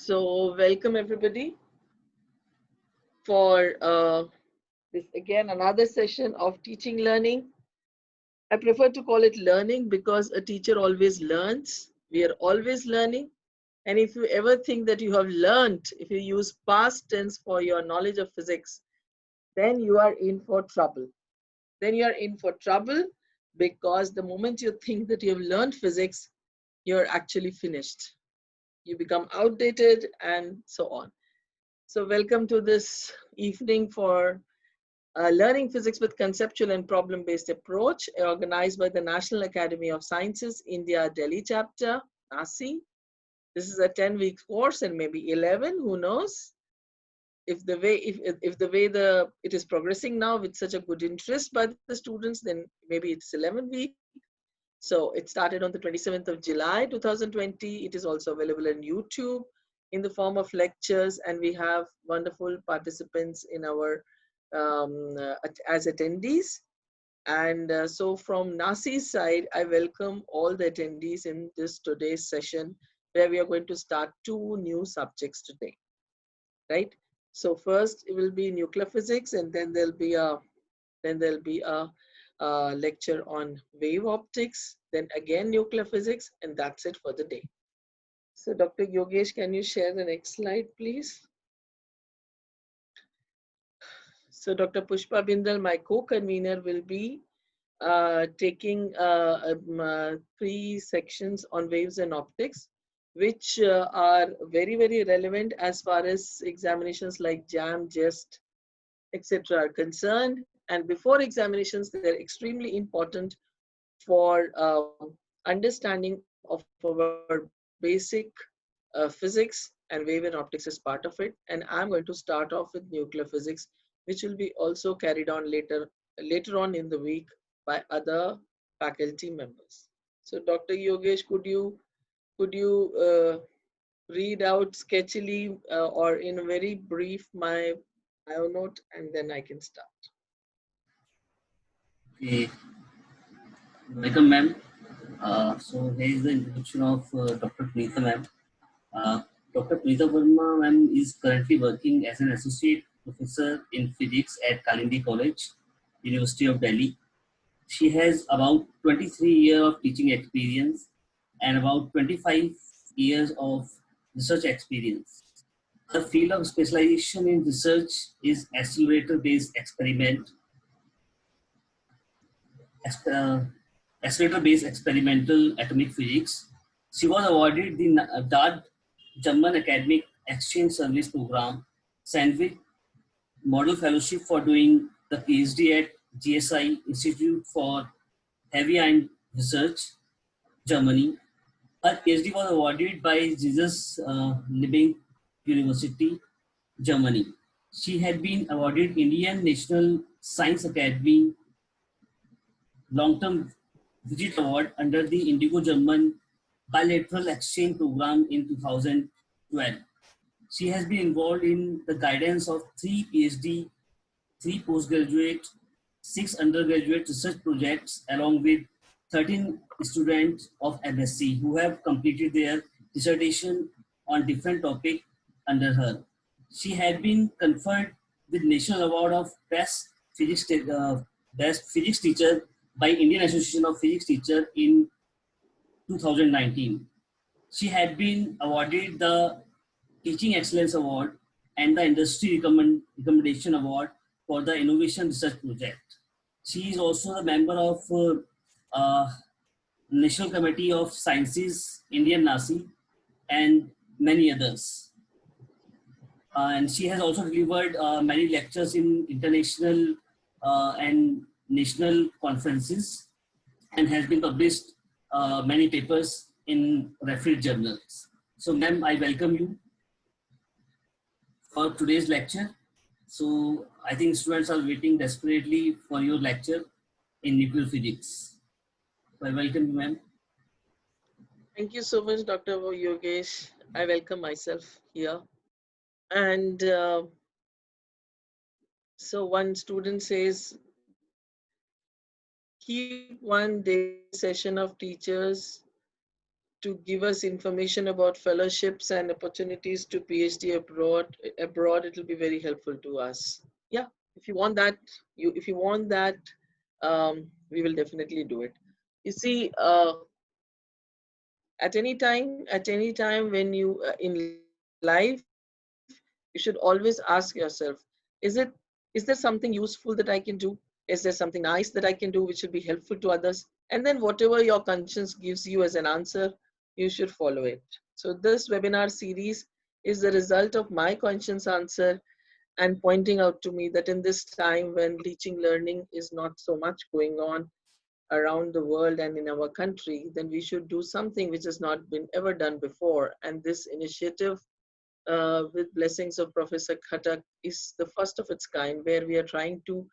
So welcome everybody for this again another session of teaching learning. I prefer to call it learning because a teacher always learns. We are always learning. And if you ever think that you have learned, if you use past tense for your knowledge of physics, then you are in for trouble. Then you are in for trouble because the moment you think that you have learned physics, you're actually finished. You become outdated and so on. So welcome to this evening for Learning Physics with Conceptual and Problem-Based Approach, organized by the National Academy of Sciences, India, Delhi chapter, NASI. This is a 10-week course and maybe 11, who knows? If the way it is progressing now with such a good interest by the students, then maybe it's 11 week. So it started on the 27th of July 2020. It is also available on YouTube in the form of lectures, and we have wonderful participants in our as attendees. And so from NASI's side, I welcome all the attendees in this today's session, where we are going to start 2 new subjects today, right? So first it will be nuclear physics, and then there'll be a lecture on wave optics, then again nuclear physics, and that's it for the day. So Dr. Yogesh, can you share the next slide, please? So Dr. Pushpa Bindal, my co-convener, will be taking 3 sections on waves and optics, which are very, very relevant as far as examinations like JAM, JEST, etc. are concerned. And before examinations, they're extremely important for understanding of our basic physics, and wave and optics is part of it. And I'm going to start off with nuclear physics, which will be also carried on later on in the week by other faculty members. So Dr. Yogesh, could you read out sketchily or in a very brief my bio note, and then I can start. Okay, welcome, ma'am. So here is the introduction of Dr. Punita, ma'am. Dr. Punita Verma, ma'am, is currently working as an associate professor in physics at Kalindi College, University of Delhi. She has about 23 years of teaching experience and about 25 years of research experience. Her field of specialization in research is accelerator-based accelerator-based experimental atomic physics. She was awarded the DAD German Academic Exchange Service Program Sandwich Model Fellowship for doing the PhD at GSI Institute for Heavy Iron Research, Germany. Her PhD was awarded by Jesus Liebig University, Germany. She had been awarded Indian National Science Academy Long-Term Visit Award under the Indigo German Bilateral Exchange Program in 2012. She has been involved in the guidance of 3 PhD, 3 postgraduate, 6 undergraduate research projects, along with 13 students of MSc who have completed their dissertation on different topics under her. She had been conferred with National Award of Best Physics Teacher by Indian Association of Physics Teacher in 2019. She had been awarded the Teaching Excellence Award and the Industry Recommendation Award for the Innovation Research Project. She is also a member of National Committee of Sciences, Indian NASI, and many others. And she has also delivered many lectures in international and national conferences, and has been published many papers in referred journals. So, ma'am, I welcome you for today's lecture. So, I think students are waiting desperately for your lecture in nuclear physics. So, I welcome you, ma'am. Thank you so much, Dr. Yogesh. I welcome myself here. And so one student says, keep one day session of teachers to give us information about fellowships and opportunities to PhD abroad, it will be very helpful to us. Yeah, if you want that, we will definitely do it. You see, at any time when you in life, you should always ask yourself, is it is there something useful that I can do? Is there something nice that I can do which will be helpful to others? And then whatever your conscience gives you as an answer, you should follow it. So this webinar series is the result of my conscience answer and pointing out to me that in this time when teaching learning is not so much going on around the world and in our country, then we should do something which has not been ever done before. And this initiative, with blessings of Professor Khatak, is the first of its kind, where we are trying to,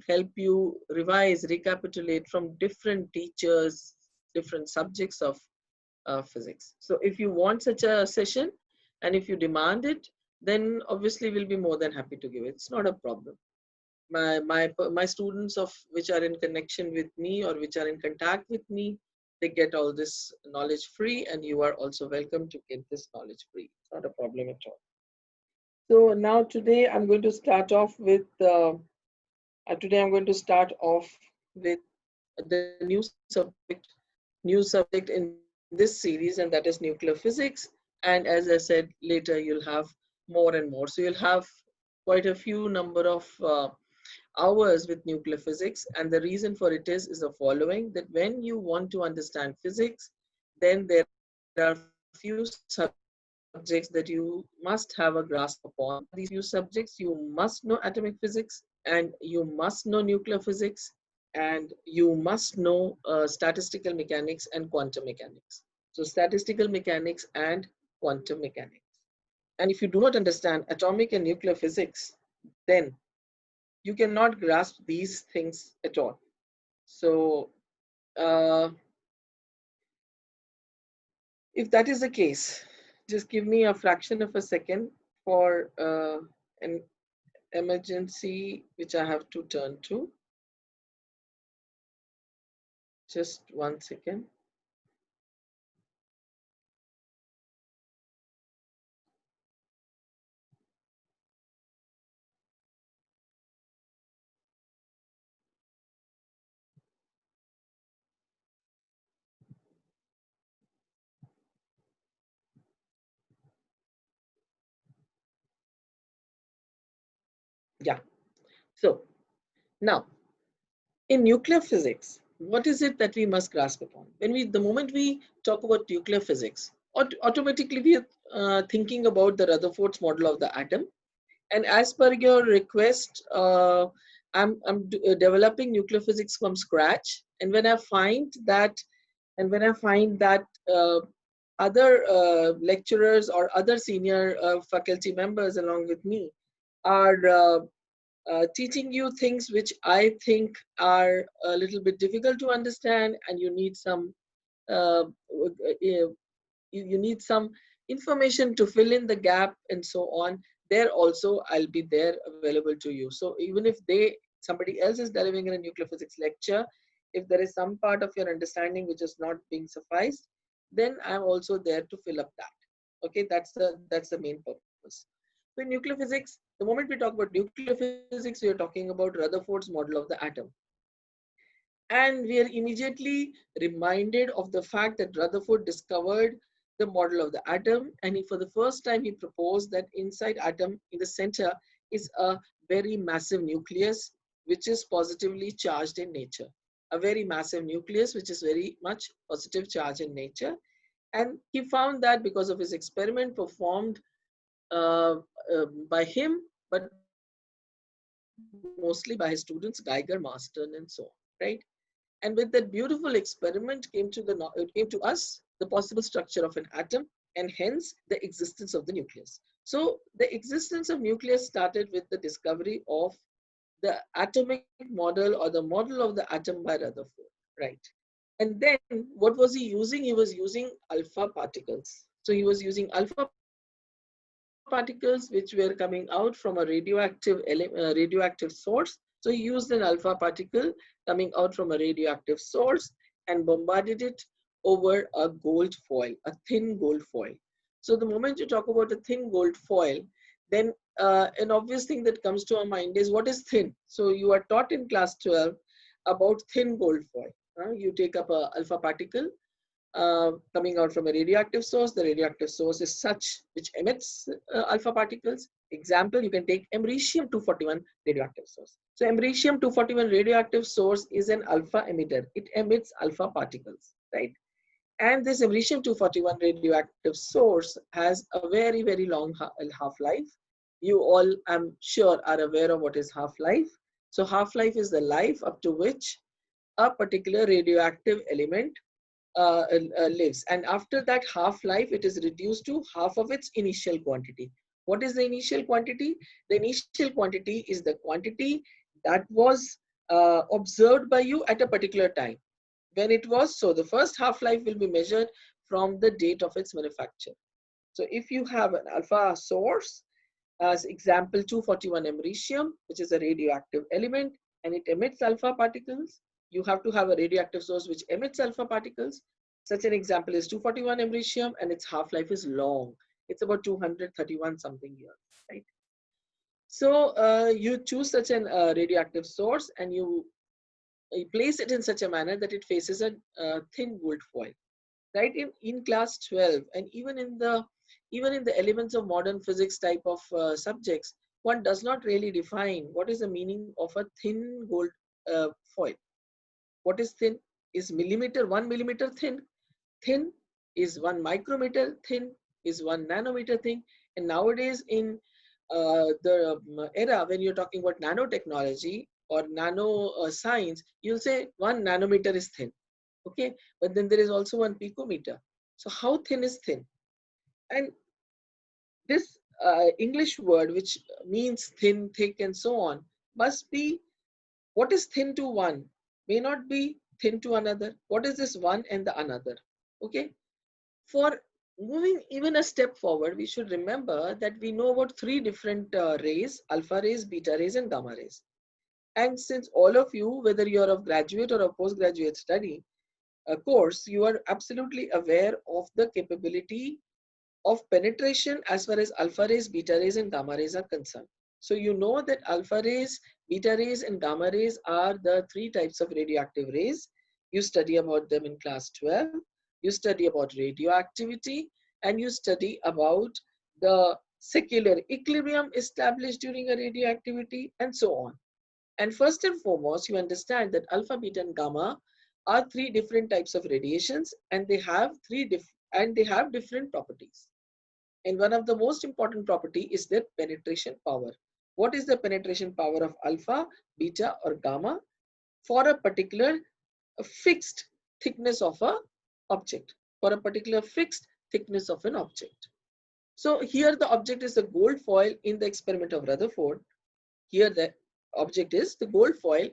help you revise, recapitulate from different teachers, different subjects of physics. So if you want such a session and if you demand it, then obviously we'll be more than happy to give it. It's not a problem. My students of which are in connection with me or which are in contact with me, they get all this knowledge free, and you are also welcome to get this knowledge free. It's not a problem at all. So now today I'm going to start off with the new subject in this series, and that is nuclear physics. And as I said, later you'll have more and more. So you'll have quite a few number of hours with nuclear physics, and the reason for it is the following: that when you want to understand physics, then there are few subjects that you must have a grasp upon. These few subjects: you must know atomic physics, and you must know nuclear physics, and you must know statistical mechanics and quantum mechanics. So statistical mechanics and quantum mechanics. And if you do not understand atomic and nuclear physics, then you cannot grasp these things at all. So uh, if that is the case, just give me a fraction of a second for an emergency which I have to turn to. Just 1 second. Yeah. So now, in nuclear physics, what is it that we must grasp upon? The moment we talk about nuclear physics, automatically we are thinking about the Rutherford's model of the atom. And as per your request, I'm developing nuclear physics from scratch. And when I find that, other lecturers or other senior faculty members along with me are teaching you things which I think are a little bit difficult to understand, and you need some uh, you need some information to fill in the gap and so on. There also I'll be there available to you. So even if somebody else is delivering in a nuclear physics lecture, if there is some part of your understanding which is not being sufficed, then I'm also there to fill up that. Okay, that's the main purpose. So in nuclear physics, the moment we talk about nuclear physics, we are talking about Rutherford's model of the atom. And we are immediately reminded of the fact that Rutherford discovered the model of the atom, and for the first time he proposed that inside atom, in the center, is a very massive nucleus which is positively charged in nature. A very massive nucleus which is very much positive charge in nature. And he found that because of his experiment performed uh, by him, but mostly by his students, Geiger, Marston, and so on, right? And with that beautiful experiment came to us the possible structure of an atom, and hence the existence of the nucleus. So the existence of nucleus started with the discovery of the atomic model, or the model of the atom, by Rutherford, right? And then what was he using? He was using alpha particles. So he was using alpha particles which were coming out from a radioactive source. So he used an alpha particle coming out from a radioactive source and bombarded it over a gold foil, a thin gold foil. So the moment you talk about a thin gold foil, then an obvious thing that comes to our mind is what is thin? So you are taught in class 12 about thin gold foil. You take up a alpha particle coming out from a radioactive source. The radioactive source is such which emits alpha particles. Example, you can take americium-241 radioactive source. So americium-241 radioactive source is an alpha emitter. It emits alpha particles, right? And this americium-241 radioactive source has a very, very long half-life. You all, I'm sure, are aware of what is half-life. So half-life is the life up to which a particular radioactive element lives, and after that half-life it is reduced to half of its initial quantity. What is the initial quantity? The initial quantity is the quantity that was observed by you at a particular time when it was. So the first half-life will be measured from the date of its manufacture. So if you have an alpha source, as example 241 americium, which is a radioactive element, and it emits alpha particles, you have to have a radioactive source which emits alpha particles. Such an example is 241 americium, and its half-life is long. It's about 231 something years, right? So you choose such an radioactive source, and you place it in such a manner that it faces a thin gold foil, right? In class 12, and even in the elements of modern physics type of subjects, one does not really define what is the meaning of a thin gold foil. What is thin? Is millimeter 1 millimeter thin? Thin is 1 micrometer thin, is 1 nanometer thin. And nowadays in the era when you're talking about nanotechnology or nano science, you'll say 1 nanometer is thin. Okay, but then there is also 1 picometer. So how thin is thin? And this English word, which means thin, thick, and so on, must be what is thin to one may not be thin to another. What is this one and the another? Okay. For moving even a step forward, we should remember that we know about three different rays: alpha rays, beta rays, and gamma rays. And since all of you, whether you're a graduate or a postgraduate study course, you are absolutely aware of the capability of penetration as far as alpha rays, beta rays, and gamma rays are concerned. So you know that alpha rays, beta rays, and gamma rays are the three types of radioactive rays. You study about them in class 12. You study about radioactivity, and you study about the secular equilibrium established during a radioactivity, and so on. And first and foremost, you understand that alpha, beta, and gamma are three different types of radiations, and they have different properties. And one of the most important property is their penetration power. What is the penetration power of alpha, beta, or gamma for a particular fixed thickness of a object? For a particular fixed thickness of an object. So here the object is the gold foil in the experiment of Rutherford. Here the object is the gold foil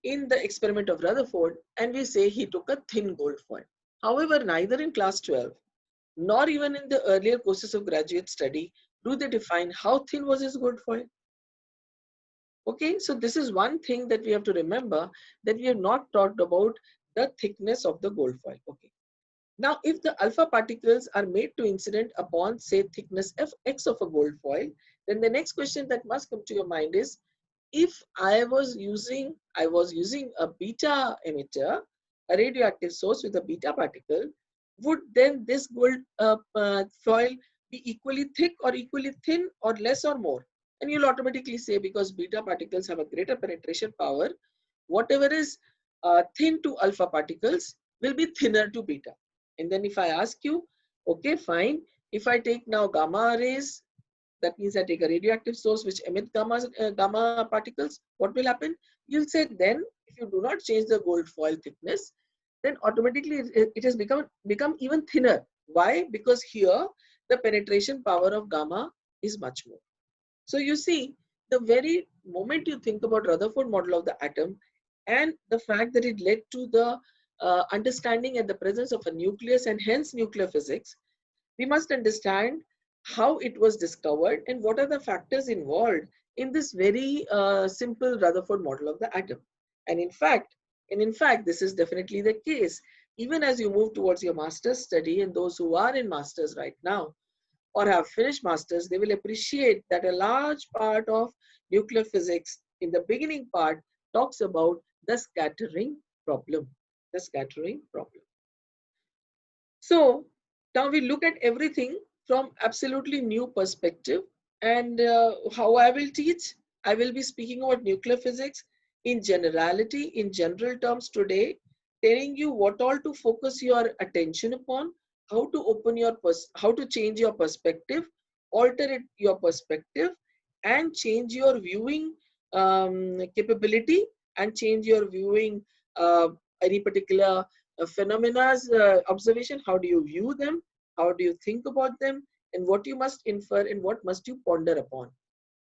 in the experiment of Rutherford, and we say he took a thin gold foil. However, neither in class 12 nor even in the earlier courses of graduate study do they define how thin was his gold foil. Okay, so this is one thing that we have to remember, that we have not talked about the thickness of the gold foil. Okay. Now, if the alpha particles are made to incident upon, say, thickness Fx of a gold foil, then the next question that must come to your mind is, if I was using a beta emitter, a radioactive source with a beta particle, would then this gold foil be equally thick or equally thin or less or more? And you'll automatically say, because beta particles have a greater penetration power, whatever is thin to alpha particles will be thinner to beta. And then if I ask you, okay, fine, if I take now gamma rays, that means I take a radioactive source which emits gamma particles, what will happen? You'll say then, if you do not change the gold foil thickness, then automatically it has become even thinner. Why? Because here the penetration power of gamma is much more. So you see, the very moment you think about Rutherford model of the atom and the fact that it led to the understanding and the presence of a nucleus and hence nuclear physics, we must understand how it was discovered and what are the factors involved in this very simple Rutherford model of the atom. And in fact, this is definitely the case even as you move towards your master's study, and those who are in master's right now or have finished masters, they will appreciate that a large part of nuclear physics in the beginning part talks about the scattering problem. The scattering problem. So now we look at everything from absolutely new perspective, and how I will teach. I will be speaking about nuclear physics in generality, in general terms today, telling you what all to focus your attention upon, how to open your how to change your perspective, alter your perspective, and change your viewing capability, and change your viewing any particular phenomena's observation. How do you view them? How do you think about them? And what you must infer and what must you ponder upon.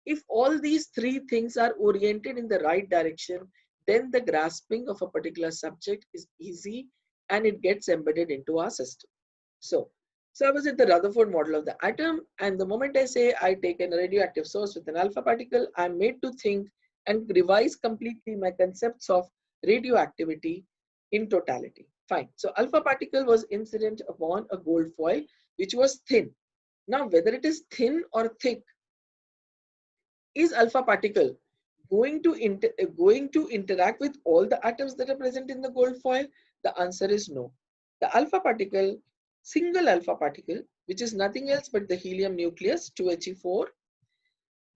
If all these three things are oriented in the right direction, then the grasping of a particular subject is easy and it gets embedded into our system. So I was at the Rutherford model of the atom, and the moment I say I take a radioactive source with an alpha particle, I'm made to think and revise completely my concepts of radioactivity in totality. Fine. So alpha particle was incident upon a gold foil which was thin. Now, whether it is thin or thick, is alpha particle going to interact with all the atoms that are present in the gold foil? The answer is no. The alpha particle, single alpha particle, which is nothing else but the helium nucleus 2He4,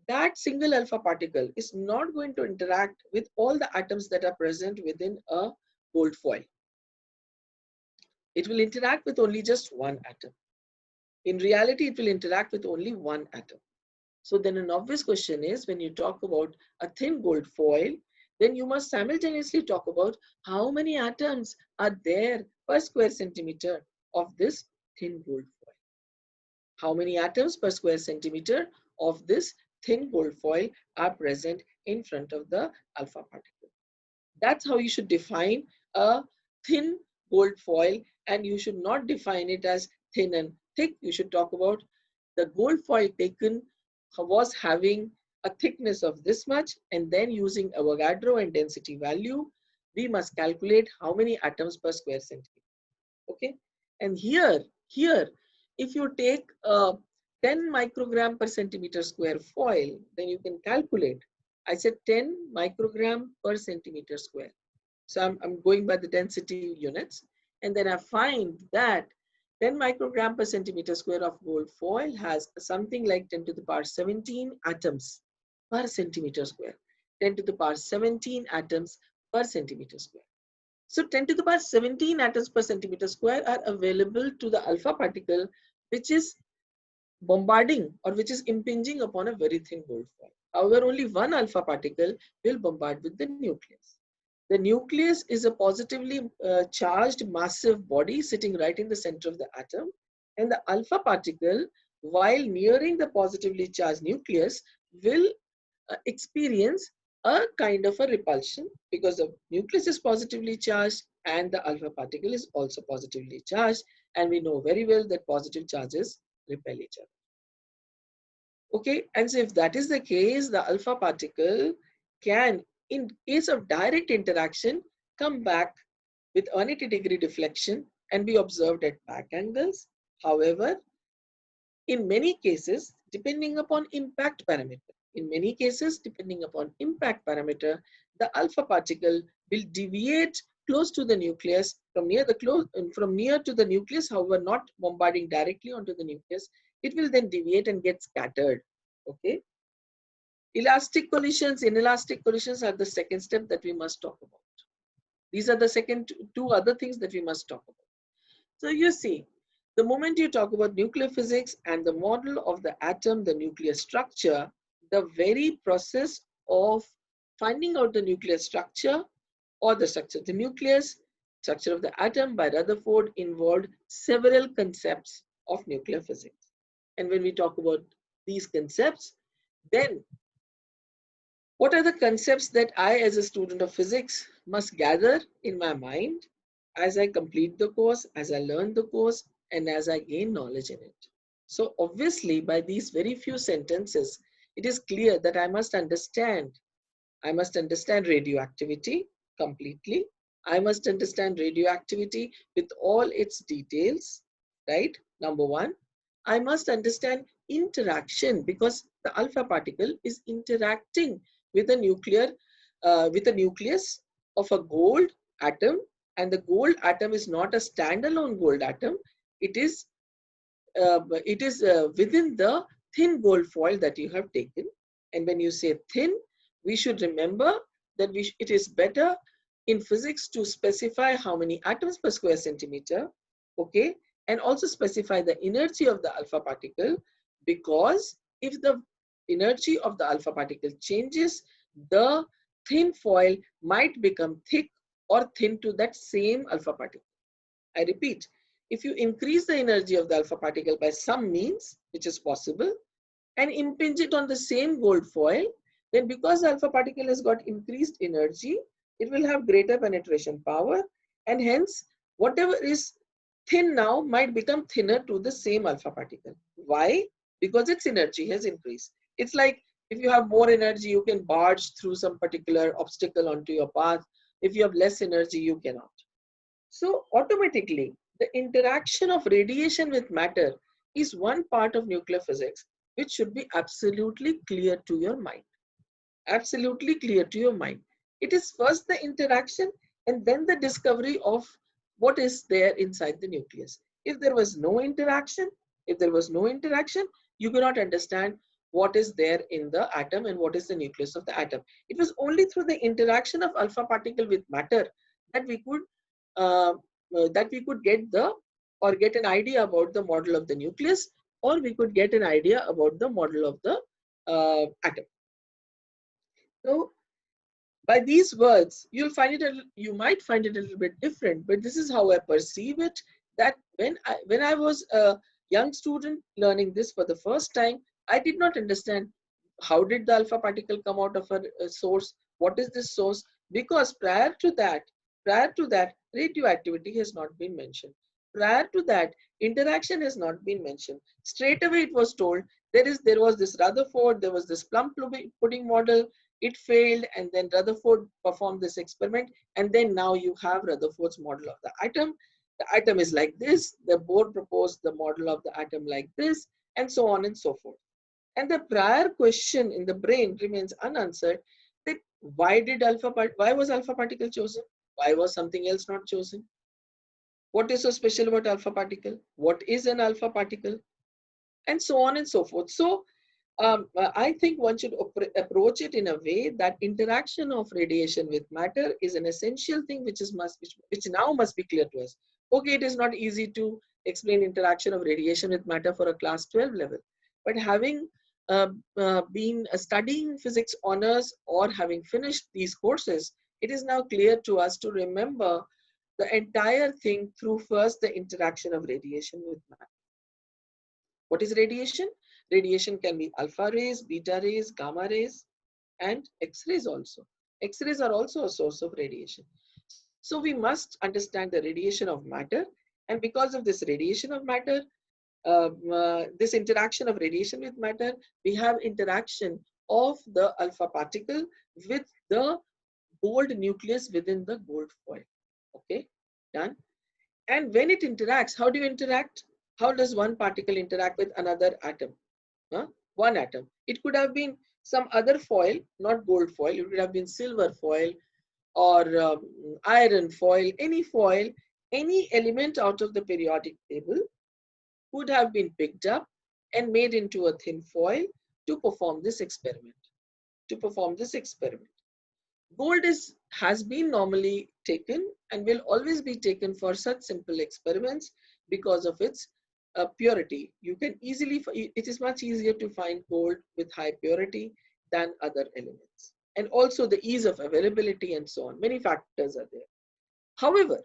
that single alpha particle is not going to interact with all the atoms that are present within a gold foil. It will interact with only just one atom. In reality, it will interact with only one atom. So then an obvious question is, when you talk about a thin gold foil, then you must simultaneously talk about how many atoms are there per square centimeter of this thin gold foil. How many atoms per square centimeter of this thin gold foil are present in front of the alpha particle. That's how you should define a thin gold foil, and you should not define it as thin and thick. You should talk about the gold foil taken was having a thickness of this much, and then using Avogadro and density value, we must calculate how many atoms per square centimeter. Okay, and here, if you take a 10 microgram per centimeter square foil, then you can calculate. I said 10 microgram per centimeter square. So I'm going by the density units, and then I find that 10 microgram per centimeter square of gold foil has something like 10 to the power 17 atoms per centimeter square. 10 to the power 17 atoms per centimeter square. So 10 to the power 17 atoms per centimeter square are available to the alpha particle, which is bombarding or which is impinging upon a very thin gold foil. However, only one alpha particle will bombard with the nucleus. The nucleus is a positively charged massive body sitting right in the center of the atom, and the alpha particle, while nearing the positively charged nucleus, will experience a kind of a repulsion, because the nucleus is positively charged and the alpha particle is also positively charged, and we know very well that positive charges repel each other. Okay, and so if that is the case, the alpha particle can, in case of direct interaction, come back with 180 degree deflection and be observed at back angles. However, in many cases, depending upon impact parameter, the alpha particle will deviate close to the nucleus, from near to the nucleus, however not bombarding directly onto the nucleus. It will then deviate and get scattered. Okay. Elastic collisions, inelastic collisions are the second step that we must talk about. These are the second two other things that we must talk about. So you see, the moment you talk about nuclear physics and the model of the atom, the nuclear structure, the very process of finding out the nuclear structure or the structure of the nucleus, structure of the atom by Rutherford involved several concepts of nuclear physics. And when we talk about these concepts, then what are the concepts that I, as a student of physics, must gather in my mind as I complete the course, as I learn the course, and as I gain knowledge in it? So obviously, by these very few sentences, it is clear that I must understand radioactivity completely. I must understand radioactivity with all its details, right? Number one. I must understand interaction because the alpha particle is interacting with a with a nucleus of a gold atom, and the gold atom is not a standalone gold atom. It is within the thin gold foil that you have taken. And when you say thin, we should remember that it is better in physics to specify how many atoms per square centimeter, okay, and also specify the energy of the alpha particle, because if the energy of the alpha particle changes, the thin foil might become thick or thin to that same alpha particle. I repeat, if you increase the energy of the alpha particle by some means, which is possible, and impinge it on the same gold foil, then because the alpha particle has got increased energy, it will have greater penetration power, and hence whatever is thin now might become thinner to the same alpha particle. Why? Because its energy has increased. It's like if you have more energy, you can barge through some particular obstacle onto your path. If you have less energy, you cannot. So automatically, the interaction of radiation with matter is one part of nuclear physics which should be absolutely clear to your mind. Absolutely clear to your mind. It is first the interaction and then the discovery of what is there inside the nucleus. If there was no interaction, you cannot understand what is there in the atom and what is the nucleus of the atom. It was only through the interaction of alpha particle with matter that we could get an idea about the model of the nucleus, or we could get an idea about the model of the atom. So by these words, you might find it a little bit different, but this is how I perceive it. That when I was a young student learning this for the first time, I did not understand how did the alpha particle come out of a source. What is this source? Because prior to that, radioactivity has not been mentioned. Prior to that, interaction has not been mentioned. Straight away, it was told there was this Rutherford, there was this plum pudding model. It failed, and then Rutherford performed this experiment, and then now you have Rutherford's model of the atom. The atom is like this. The Bohr proposed the model of the atom like this, and so on and so forth. And the prior question in the brain remains unanswered, that why was alpha particle chosen? Why was something else not chosen? What is so special about alpha particle? What is an alpha particle? And so on and so forth. So I think one should approach it in a way that interaction of radiation with matter is an essential thing which now must be clear to us. Okay, it is not easy to explain interaction of radiation with matter for a class 12 level, but having been studying physics honors or having finished these courses, it is now clear to us to remember the entire thing through first the interaction of radiation with matter. What is radiation? Radiation can be alpha rays, beta rays, gamma rays, and X-rays also. X-rays are also a source of radiation. So we must understand the radiation of matter, and because of this radiation of matter, this interaction of radiation with matter, we have interaction of the alpha particle with the gold nucleus within the gold foil. Okay, done. And when it interacts, how do you interact? How does one particle interact with another atom? One atom. It could have been some other foil, not gold foil. It could have been silver foil or iron foil, any element out of the periodic table could have been picked up and made into a thin foil to perform this experiment. Gold has been normally taken and will always be taken for such simple experiments because of its purity. It is much easier to find gold with high purity than other elements. And also the ease of availability and so on. Many factors are there. However,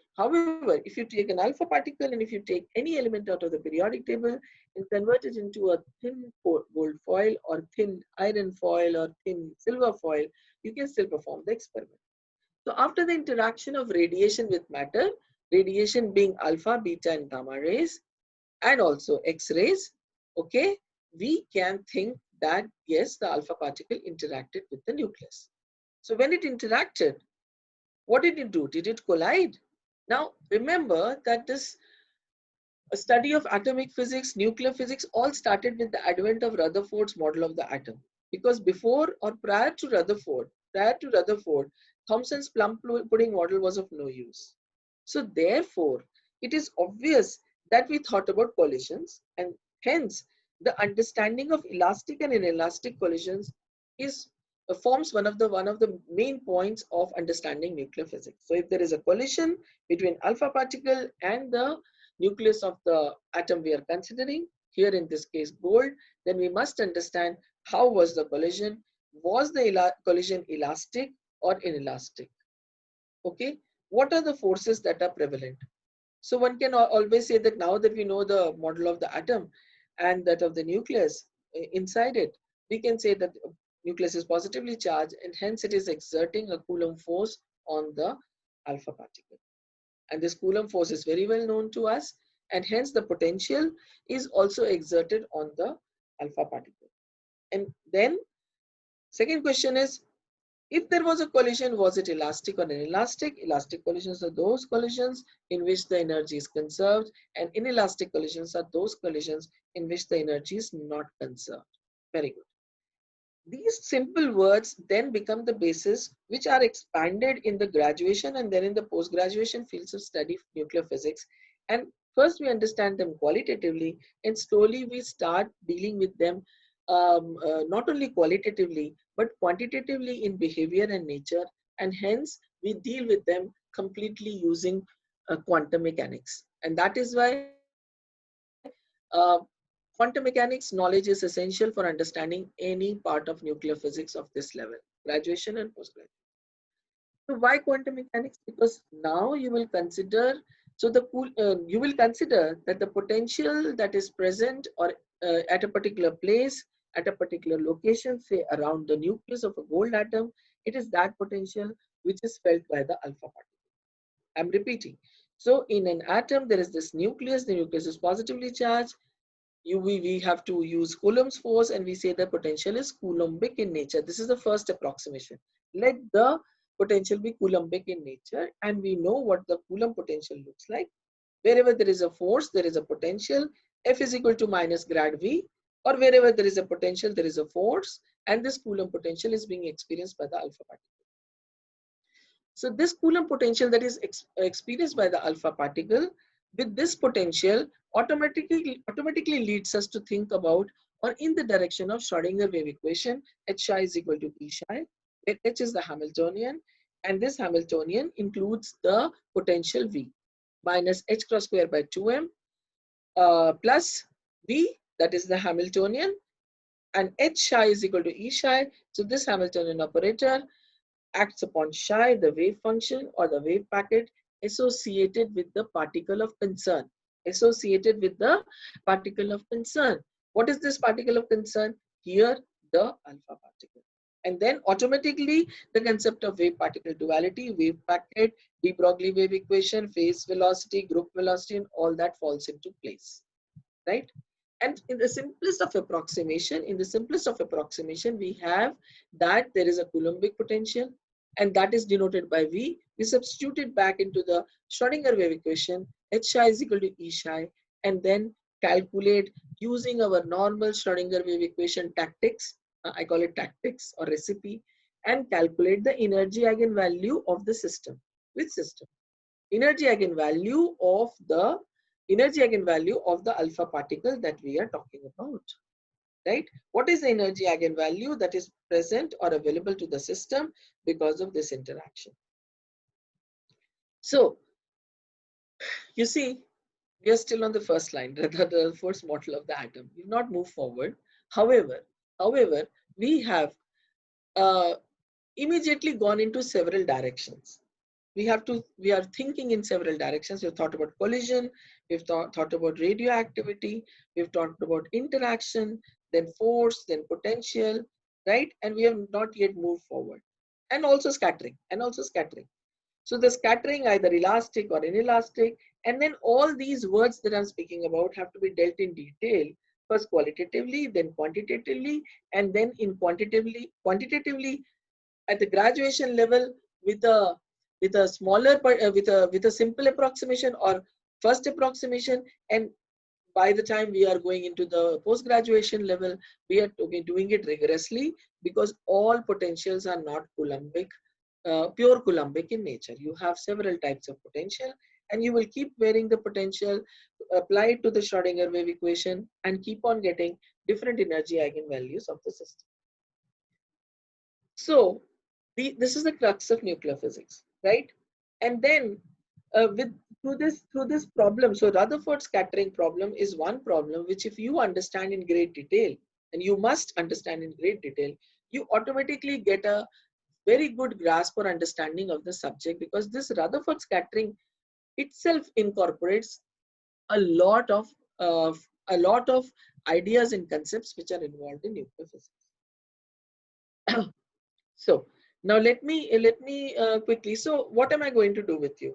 if you take an alpha particle and if you take any element out of the periodic table and convert it into a thin gold foil or thin iron foil or thin silver foil, you can still perform the experiment. So after the interaction of radiation with matter, radiation being alpha, beta, and gamma rays, and also X-rays, okay, we can think that yes, the alpha particle interacted with the nucleus. So when it interacted, What did it do? Did it collide? Now, remember that this study of atomic physics, nuclear physics, all started with the advent of Rutherford's model of the atom. Because before or prior to Rutherford, Thomson's plum pudding model was of no use. So therefore, it is obvious that we thought about collisions, and hence the understanding of elastic and inelastic collisions is forms one of the main points of understanding nuclear physics. So if there is a collision between alpha particle and the nucleus of the atom we are considering, here in this case gold, then we must understand how was the collision. Was the collision elastic or inelastic? Okay, what are the forces that are prevalent? So one can always say that now that we know the model of the atom and that of the nucleus inside it, we can say that the nucleus is positively charged and hence it is exerting a Coulomb force on the alpha particle. And this Coulomb force is very well known to us, and hence the potential is also exerted on the alpha particle. And then second question is, if there was a collision, was it elastic or inelastic? Elastic collisions are those collisions in which the energy is conserved, and inelastic collisions are those collisions in which the energy is not conserved. Very good. These simple words then become the basis which are expanded in the graduation and then in the post-graduation fields of study of nuclear physics. And first we understand them qualitatively, and slowly we start dealing with them not only qualitatively but quantitatively in behavior and nature, and hence we deal with them completely using quantum mechanics. And that is why quantum mechanics knowledge is essential for understanding any part of nuclear physics of this level, graduation and postgraduate. So why quantum mechanics? Because now you will consider, you will consider that the potential that is present or at a particular place, at a particular location, say around the nucleus of a gold atom, it is that potential which is felt by the alpha particle. I'm repeating. So in an atom, there is this nucleus. The nucleus is positively charged. We have to use Coulomb's force, and we say the potential is Coulombic in nature. This is the first approximation. Let the potential be Coulombic in nature, and we know what the Coulomb potential looks like. Wherever there is a force, there is a potential. F is equal to minus grad V, or wherever there is a potential, there is a force, and this Coulomb potential is being experienced by the alpha particle. So this Coulomb potential that is experienced by the alpha particle, with this potential automatically leads us to think about or in the direction of Schrodinger wave equation, H psi is equal to E psi, where H is the Hamiltonian, and this Hamiltonian includes the potential V minus H cross square by 2m plus V, that is the Hamiltonian, and H psi is equal to E psi. So this Hamiltonian operator acts upon psi, the wave function or the wave packet associated with the particle of concern. Associated with the particle of concern. What is this particle of concern? Here, the alpha particle. And then automatically the concept of wave particle duality, wave packet, de Broglie wave equation, phase velocity, group velocity, and all that falls into place. Right? And in the simplest of approximation, we have that there is a Coulombic potential, and that is denoted by V. We substitute it back into the Schrodinger wave equation, H psi is equal to E psi, and then calculate using our normal Schrodinger wave equation tactics, I call it tactics or recipe, and calculate the energy eigenvalue of the system. Which system? Energy eigenvalue of the alpha particle that we are talking about, right? What is the energy eigenvalue that is present or available to the system because of this interaction? So you see, we are still on the first line, rather the first model of the atom. We've not moved forward. However, we have immediately gone into several directions. We are thinking in several directions. We've thought about collision, we've thought about radioactivity, we've talked about interaction, then force, then potential, right? And we have not yet moved forward. And also scattering. So the scattering, either elastic or inelastic, and then all these words that I'm speaking about have to be dealt in detail, first qualitatively, then quantitatively, and then in quantitatively at the graduation level with a with a smaller, with a simple approximation or first approximation, and by the time we are going into the post-graduation level, we are doing it rigorously, because all potentials are not Coulombic, pure Coulombic in nature. You have several types of potential, and you will keep varying the potential, apply it to the Schrodinger wave equation, and keep on getting different energy eigenvalues of the system. So this is the crux of nuclear physics, right? And then with through this problem, so Rutherford scattering problem is one problem which, if you understand in great detail, and you must understand in great detail, you automatically get a very good grasp or understanding of the subject, because this Rutherford scattering itself incorporates a lot of uh, a lot of ideas and concepts which are involved in nuclear physics. So now let me quickly. So what am I going to do with you?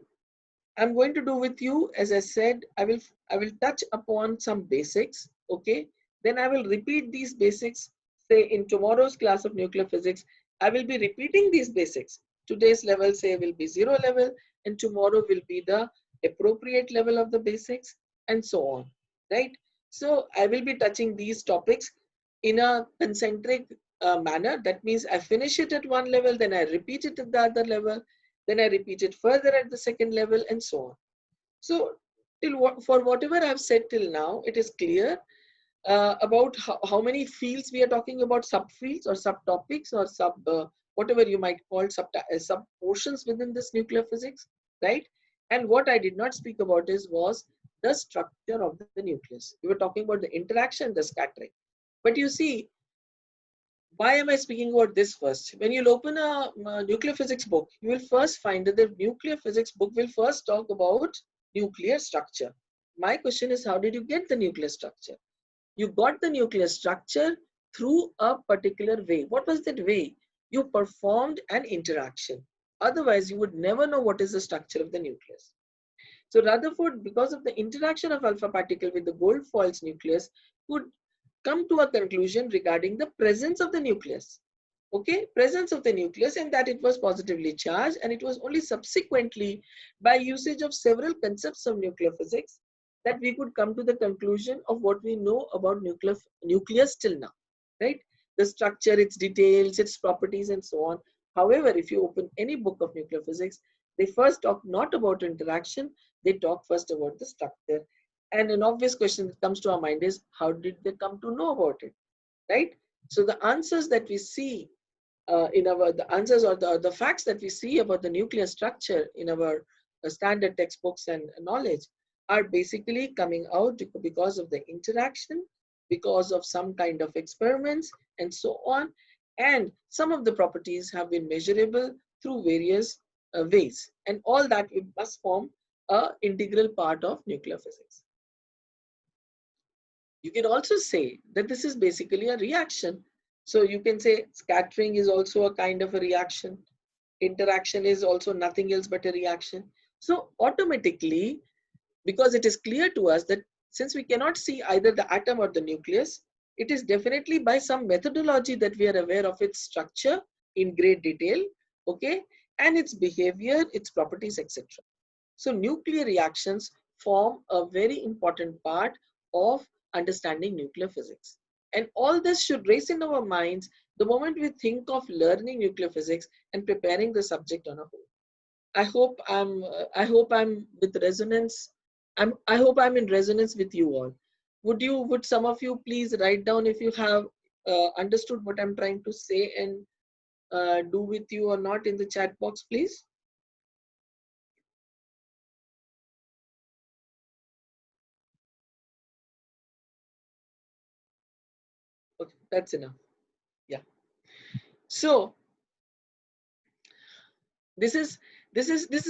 I'm going to do with you, as I said, I will touch upon some basics. Okay, then I will repeat these basics. Say in tomorrow's class of nuclear physics, I will be repeating these basics. Today's level, say, will be 0 level, and tomorrow will be the appropriate level of the basics, and so on. Right? So I will be touching these topics in a concentric manner. That means I finish it at one level, then I repeat it at the other level, then I repeat it further at the second level, and so on. So for whatever I've said till now, it is clear about how many fields we are talking about, subfields or subtopics or whatever you might call sub portions within this nuclear physics, right? And what I did not speak about was the structure of the nucleus. We were talking about the interaction, the scattering. But you see, why am I speaking about this first? When you'll open a nuclear physics book, you will first find that the nuclear physics book will first talk about nuclear structure. My question is, how did you get the nuclear structure? You got the nuclear structure through a particular way. What was that way? You performed an interaction. Otherwise, you would never know what is the structure of the nucleus. So Rutherford, because of the interaction of alpha particle with the gold foils nucleus, could come to a conclusion regarding the presence of the nucleus. Okay, presence of the nucleus, and that it was positively charged, and it was only subsequently by usage of several concepts of nuclear physics that we could come to the conclusion of what we know about nucleus till now, right? The structure, its details, its properties, and so on. However, if you open any book of nuclear physics, they first talk not about interaction, they talk first about the structure. And an obvious question that comes to our mind is, how did they come to know about it, right? So the answers that we see the answers or the facts that we see about the nuclear structure in our standard textbooks and knowledge are basically coming out because of the interaction, because of some kind of experiments, and so on. And some of the properties have been measurable through various ways, and all that must form an integral part of nuclear physics. You can also say that this is basically a reaction. So you can say scattering is also a kind of a reaction. Interaction is also nothing else but a reaction. So automatically, because it is clear to us that since we cannot see either the atom or the nucleus, it is definitely by some methodology that we are aware of its structure in great detail, okay, and its behavior, its properties, etc. So nuclear reactions form a very important part of understanding nuclear physics. And all this should raise in our minds the moment we think of learning nuclear physics and preparing the subject on a whole. I hope I'm with resonance. I hope I'm in resonance with you all. Would some of you please write down if you have understood what I'm trying to say and do with you or not in the chat box, please? Okay, that's enough. Yeah. So this is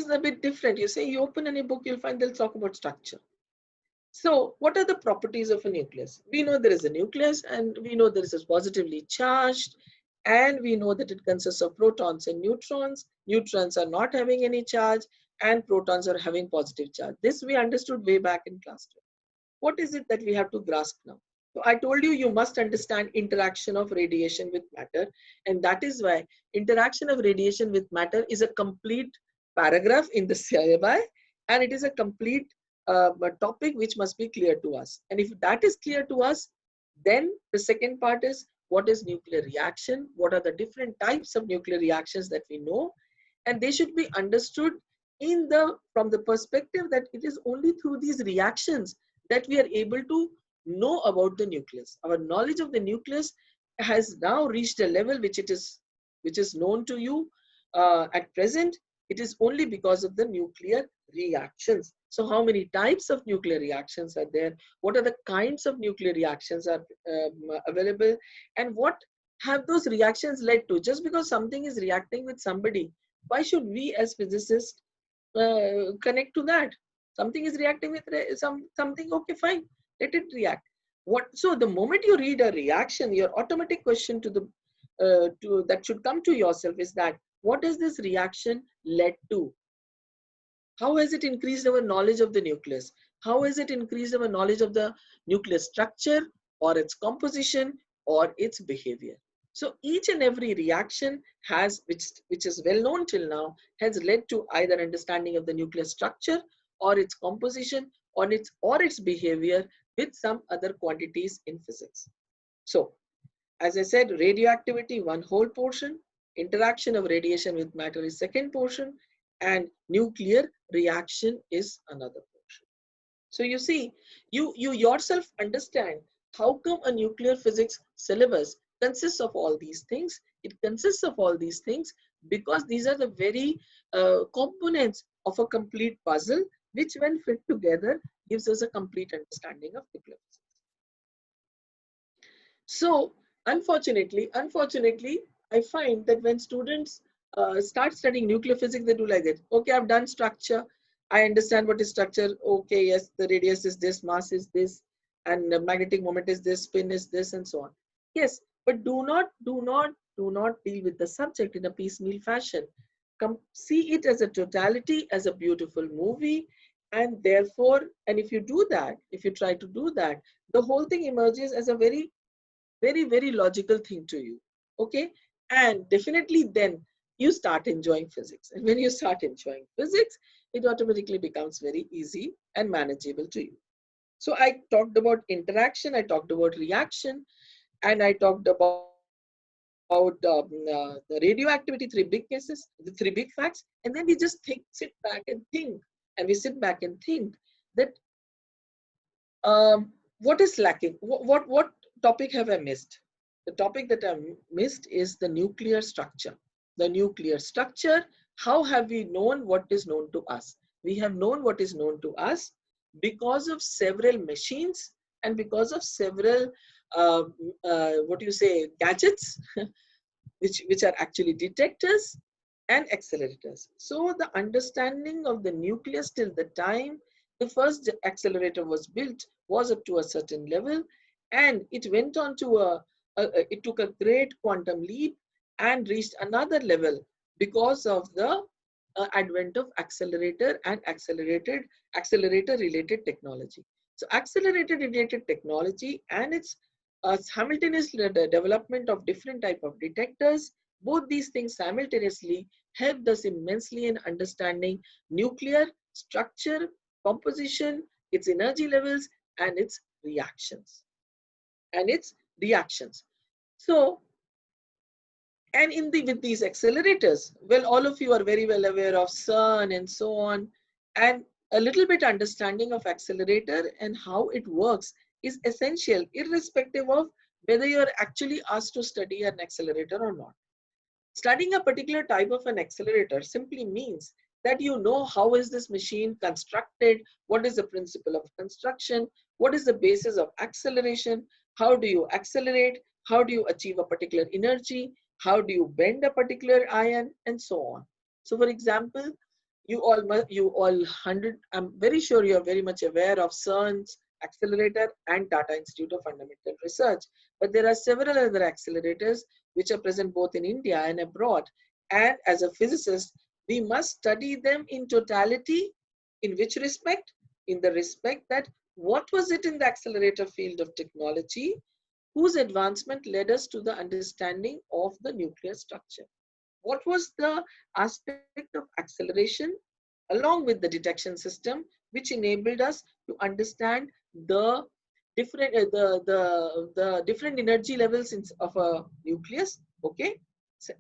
a bit different. You say you open any book, you'll find they'll talk about structure. So what are the properties of a nucleus? We know there is a nucleus, and we know there is a positively charged, and we know that it consists of protons and neutrons. Neutrons are not having any charge, and protons are having positive charge. This we understood way back in class 12. What is it that we have to grasp now? So I told you, you must understand interaction of radiation with matter, and that is why interaction of radiation with matter is a complete paragraph in the syllabi, and it is a complete topic which must be clear to us. And if that is clear to us, then the second part is what is nuclear reaction, what are the different types of nuclear reactions that we know, and they should be understood from the perspective that it is only through these reactions that we are able to know about the nucleus. Our knowledge of the nucleus has now reached a level which is known to you at present. It is only because of the nuclear reactions. So how many types of nuclear reactions are there? What are the kinds of nuclear reactions are available? And what have those reactions led to? Just because something is reacting with somebody, why should we as physicists connect to that? Something is reacting with something, okay, fine, let it react. So the moment you read a reaction, your automatic question that should come to yourself is that, what has this reaction led to? How has it increased our knowledge of the nucleus? How has it increased our knowledge of the nucleus structure or its composition or its behavior? So each and every reaction which is well known till now, has led to either understanding of the nucleus structure or its composition or its behavior with some other quantities in physics. So as I said, radioactivity, one whole portion, interaction of radiation with matter is second portion, and nuclear reaction is another portion. So you see, you yourself understand how come a nuclear physics syllabus consists of all these things. It consists of all these things because these are the very components of a complete puzzle, which when fit together gives us a complete understanding of nuclear physics. So unfortunately, I find that when students start studying nuclear physics, they do like that. Okay, I've done structure. I understand what is structure. Okay, yes, the radius is this, mass is this, and the magnetic moment is this, spin is this, and so on. Yes, but do not deal with the subject in a piecemeal fashion. See it as a totality, as a beautiful movie, and therefore, and if you do that, if you try to do that, the whole thing emerges as a very, very logical thing to you. Okay, and definitely then you start enjoying physics, and when you start enjoying physics, it automatically becomes very easy and manageable to you. So I talked about interaction, I talked about reaction, and I talked about the radioactivity, three big cases, the three big facts, and then we just sit back and think, that what is lacking? What topic have I missed? The topic that I missed is the nuclear structure. The nuclear structure, how have we known what is known to us? We have known what is known to us because of several machines and because of several, gadgets, which are actually detectors and accelerators. So the understanding of the nucleus till the time the first accelerator was built was up to a certain level, and it went on to it took a great quantum leap and reached another level because of the advent of accelerator and accelerator related technology. So accelerator related technology and its simultaneous development of different type of detectors, both these things simultaneously helped us immensely in understanding nuclear structure, composition, its energy levels, and its reactions. So, and with these accelerators, well, all of you are very well aware of CERN and so on, and a little bit understanding of accelerator and how it works is essential, irrespective of whether you are actually asked to study an accelerator or not. Studying a particular type of an accelerator simply means that you know how is this machine constructed, what is the principle of construction, what is the basis of acceleration, how do you accelerate, how do you achieve a particular energy, how do you bend a particular ion, and so on. So for example, I'm very sure you are very much aware of CERN's accelerator and Tata Institute of Fundamental Research, but there are several other accelerators which are present both in India and abroad. And as a physicist, we must study them in totality. In which respect? In the respect that what was it in the accelerator field of technology whose advancement led us to the understanding of the nuclear structure? what was the aspect of acceleration along with the detection system, which enabled us to understand the the different energy levels of a nucleus, okay,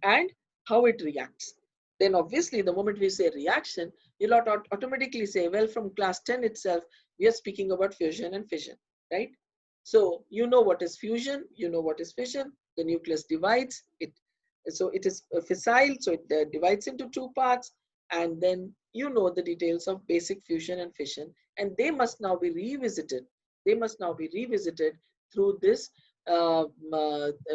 and how it reacts. Then obviously, the moment we say reaction, you'll automatically say, well, from class 10 itself, we are speaking about fusion and fission, right? So you know what is fusion, you know what is fission. The nucleus divides it, so it is fissile, so it divides into two parts, and then you know the details of basic fusion and fission, and they must now be revisited. They must now be revisited through this a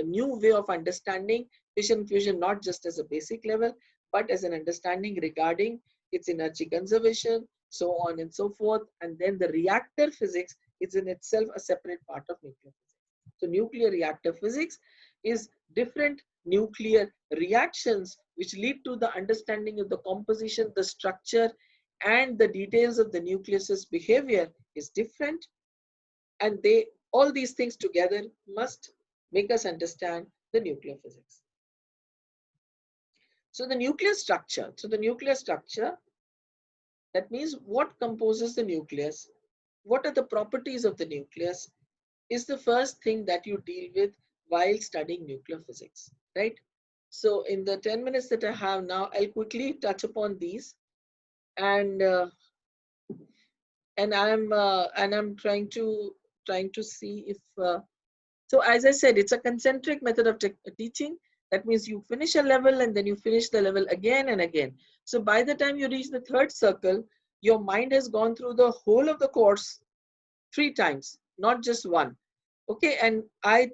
new way of understanding fission fusion, not just as a basic level, but as an understanding regarding its energy conservation, so on and so forth. And then the reactor physics is in itself a separate part of nuclear physics. So nuclear reactor physics is different nuclear reactions which lead to the understanding of the composition, the structure, and the details of the nucleus's behavior is different. And they, all these things together must make us understand the nuclear physics. So the nuclear structure. So the nuclear structure, that means what composes the nucleus, what are the properties of the nucleus, is the first thing that you deal with while studying nuclear physics, right? So in the 10 minutes that I have now, I'll quickly touch upon these, and I'm trying to see if so as I said, it's a concentric method of teaching. That means you finish a level and then you finish the level again and again. So by the time you reach the third circle, your mind has gone through the whole of the course 3 times, not just one. Okay, and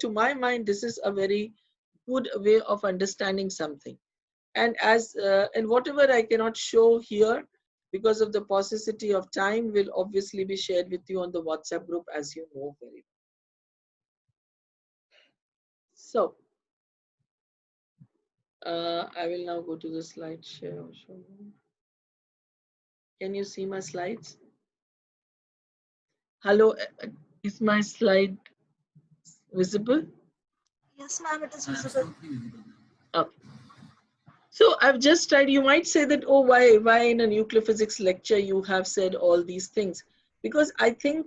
to my mind, this is a very good way of understanding something. And and whatever I cannot show here because of the paucity of time will obviously be shared with you on the WhatsApp group, as you know very well. So I will now go to the slide share. Can you see my slides? Hello, is my slide visible? Yes, ma'am, it is visible. Okay. So I've just tried, you might say that, oh, why in a nuclear physics lecture you have said all these things? Because I think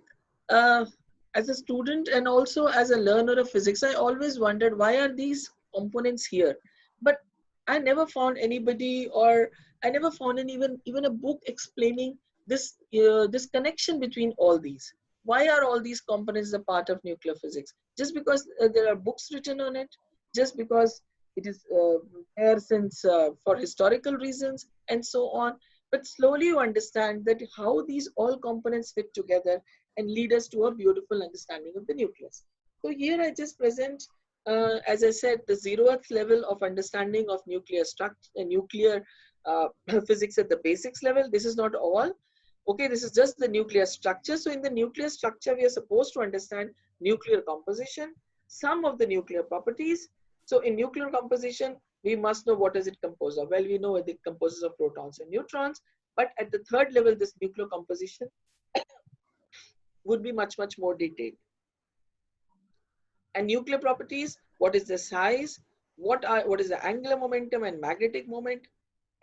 as a student and also as a learner of physics, I always wondered why are these components here? But I never found anybody, or I never found even a book explaining this connection between all these. Why are all these components a part of nuclear physics? Just because there are books written on it? Just because it is there since for historical reasons and so on? But slowly you understand that how these all components fit together and lead us to a beautiful understanding of the nucleus. So here I just present, as I said, the 0th level of understanding of nuclear structure, nuclear physics at the basics level. This is not all. Okay, this is just the nuclear structure. So in the nuclear structure, we are supposed to understand nuclear composition, some of the nuclear properties. So in nuclear composition, we must know what is it composed of. Well, we know it composes of protons and neutrons, but at the third level, this nuclear composition would be much, much more detailed. And nuclear properties, what is the size, what is the angular momentum and magnetic moment,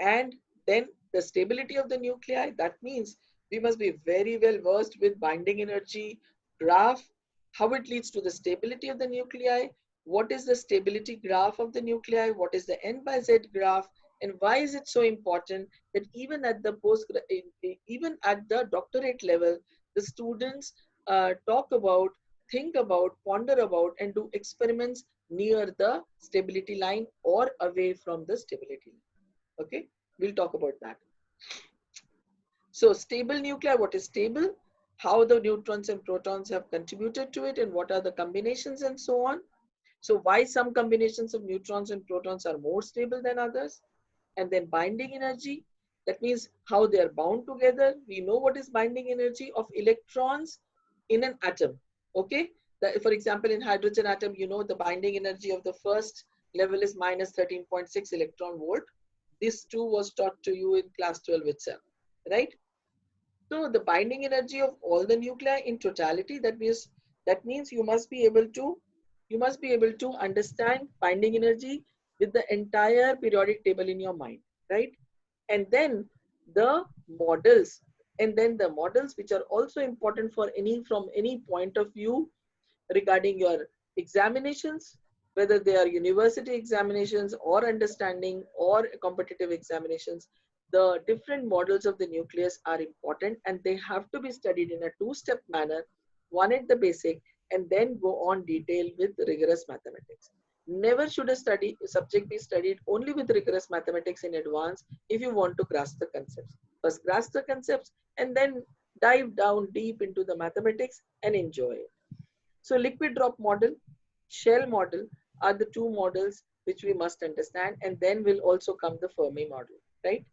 and then the stability of the nuclei. That means we must be very well versed with binding energy graph, how it leads to the stability of the nuclei, what is the stability graph of the nuclei, what is the n by z graph, and why is it so important that even at the even at the doctorate level, the students talk about, think about, ponder about, and do experiments near the stability line or away from the stability line. Okay, we'll talk about that. So stable nuclei, what is stable, how the neutrons and protons have contributed to it, and what are the combinations and so on. So why some combinations of neutrons and protons are more stable than others. And then binding energy, that means how they are bound together. We know what is binding energy of electrons in an atom. Okay, for example, in hydrogen atom, you know the binding energy of the first level is minus 13.6 electron volt. This too was taught to you in class 12 itself, right? So the binding energy of all the nuclei in totality, that means you must be able to understand binding energy with the entire periodic table in your mind, right? And then the models, which are also important for from any point of view regarding your examinations, whether they are university examinations or understanding or competitive examinations. The different models of the nucleus are important, and they have to be studied in a two-step manner, one at the basic and then go on detail with rigorous mathematics. Never should a subject be studied only with rigorous mathematics in advance if you want to grasp the concepts. First grasp the concepts and then dive down deep into the mathematics and enjoy it. So liquid drop model, shell model are the two models which we must understand, and then will also come the Fermi model, right?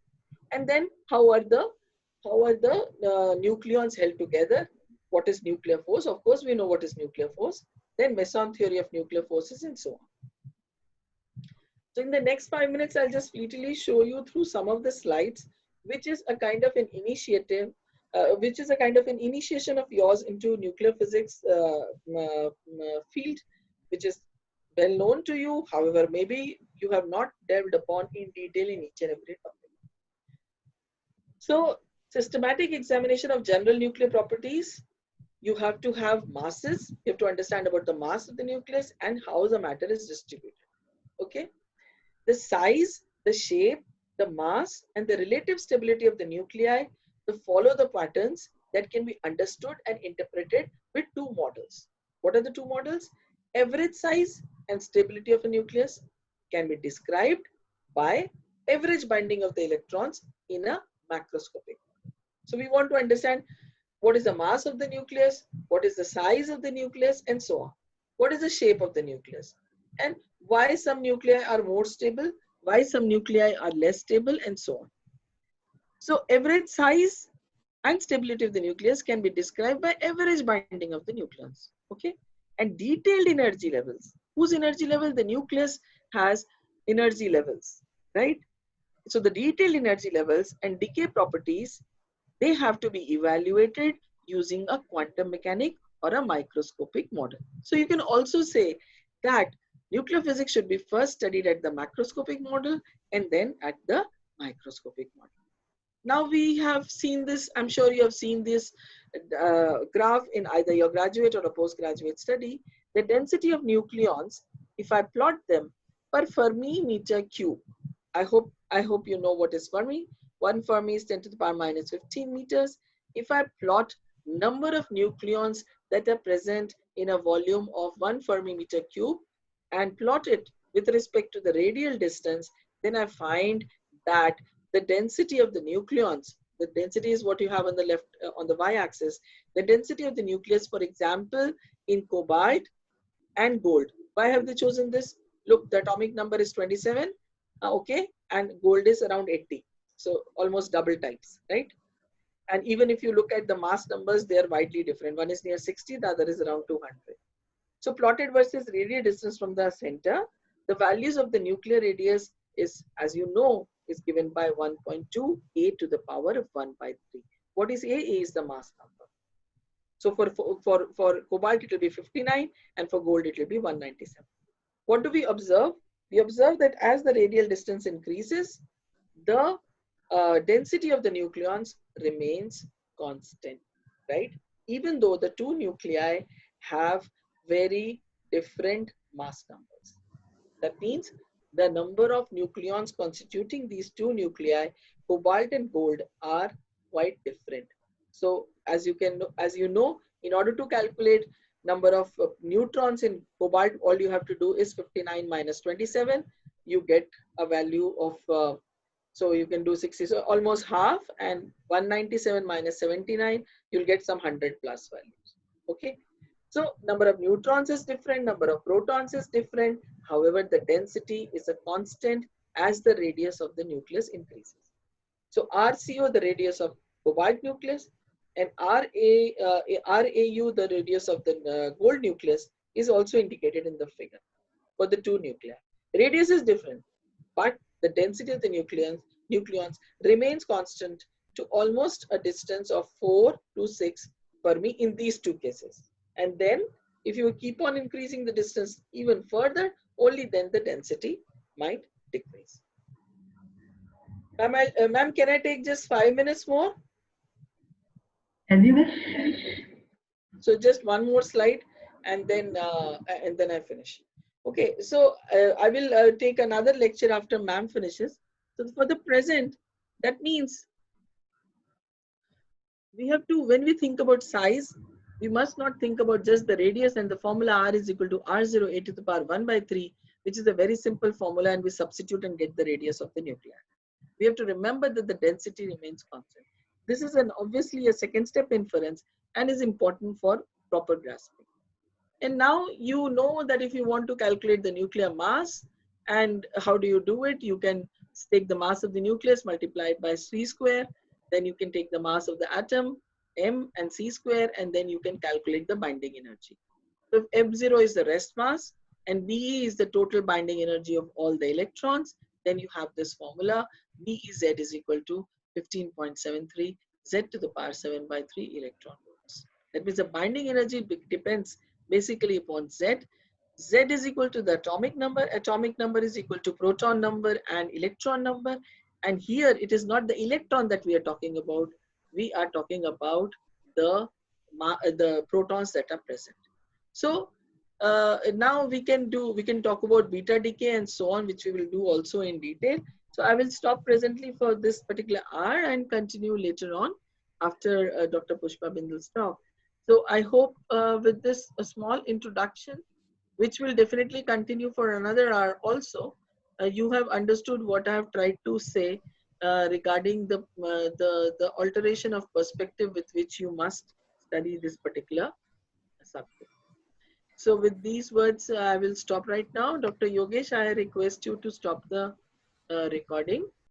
And then how are the nucleons held together? What is nuclear force? Of course, we know what is nuclear force. Then Meson theory of nuclear forces and so on. So in the next 5 minutes, I'll just fleetly show you through some of the slides, which is a kind of an initiative, which is a kind of an initiation of yours into nuclear physics field, which is well known to you. However, maybe you have not delved upon in detail in each and every topic. So systematic examination of general nuclear properties. You have to have masses. You have to understand about the mass of the nucleus and how the matter is distributed. Okay. The size, the shape, the mass, and the relative stability of the nuclei to follow the patterns that can be understood and interpreted with two models. What are the two models? Average size and stability of a nucleus can be described by average binding of the electrons in a macroscopic. So we want to understand what is the mass of the nucleus, what is the size of the nucleus, and so on. What is the shape of the nucleus, and why some nuclei are more stable, why some nuclei are less stable, and so on. So average size and stability of the nucleus can be described by average binding of the nucleons. Okay, and detailed energy levels. Whose energy level? The nucleus has energy levels, right? So the detailed energy levels and decay properties, they have to be evaluated using a quantum mechanic or a microscopic model. So you can also say that nuclear physics should be first studied at the macroscopic model and then at the microscopic model. Now we have seen this, I'm sure you have seen this graph in either your graduate or a postgraduate study. The density of nucleons, if I plot them per Fermi meter cube, I hope you know what is Fermi. 1 Fermi is 10 to the power minus 15 meters. If I plot number of nucleons that are present in a volume of 1 Fermi meter cube and plot it with respect to the radial distance, then I find that the density of the nucleons, the density is what you have on the left, on the y-axis, the density of the nucleus, for example, in cobalt and gold. Why have they chosen this? Look, the atomic number is 27, okay, and gold is around 80. So almost double times, right? And even if you look at the mass numbers, they are widely different. One is near 60, the other is around 200. So plotted versus radial distance from the center, the values of the nuclear radius is, as you know, is given by 1.2 a to the power of 1 by 3. What is a? A is the mass number. So for cobalt, it will be 59, and for gold, it will be 197. What do we observe? We observe that as the radial distance increases, the density of the nucleons remains constant, right? Even though the two nuclei have very different mass numbers. That means the number of nucleons constituting these two nuclei, cobalt and gold, are quite different. So as you know, in order to calculate number of neutrons in cobalt, all you have to do is 59 minus 27. You get a value of, so you can do 60, so almost half, and 197 minus 79, you'll get some 100 plus values. Okay. So number of neutrons is different, number of protons is different. However, the density is a constant as the radius of the nucleus increases. So RCO, the radius of cobalt nucleus, and RAU, the radius of the gold nucleus, is also indicated in the figure for the two nuclei. Radius is different, but the density of the nucleons remains constant to almost a distance of 4 to 6 Fermi in these two cases. And then if you keep on increasing the distance even further, only then the density might decrease. Ma'am, can I take just 5 minutes more? So just one more slide, and then I finish. Okay, so I will take another lecture after ma'am finishes. So for the present, that means we have to, when we think about size, we must not think about just the radius and the formula R is equal to R0 a to the power 1 by 3, which is a very simple formula, and we substitute and get the radius of the nuclei. We have to remember that the density remains constant. This is obviously a second step inference and is important for proper grasping. And now you know that if you want to calculate the nuclear mass, and how do you do it? You can take the mass of the nucleus multiplied by c square, then you can take the mass of the atom, m, and c square, and then you can calculate the binding energy. So if F0 is the rest mass and Be is the total binding energy of all the electrons, then you have this formula: BEZ is equal to 15.73 Z to the power 7 by 3 electron volts. That means the binding energy depends basically upon Z. Z is equal to the atomic number is equal to proton number and electron number. And here it is not the electron that we are talking about. We are talking about the protons that are present. So now we can talk about beta decay and so on, which we will do also in detail. So I will stop presently for this particular hour and continue later on after Dr. Pushpa Bindal's talk. So I hope with this a small introduction, which will definitely continue for another hour also, you have understood what I have tried to say regarding the alteration of perspective with which you must study this particular subject. So with these words, I will stop right now. Dr. Yogesh, I request you to stop the recording.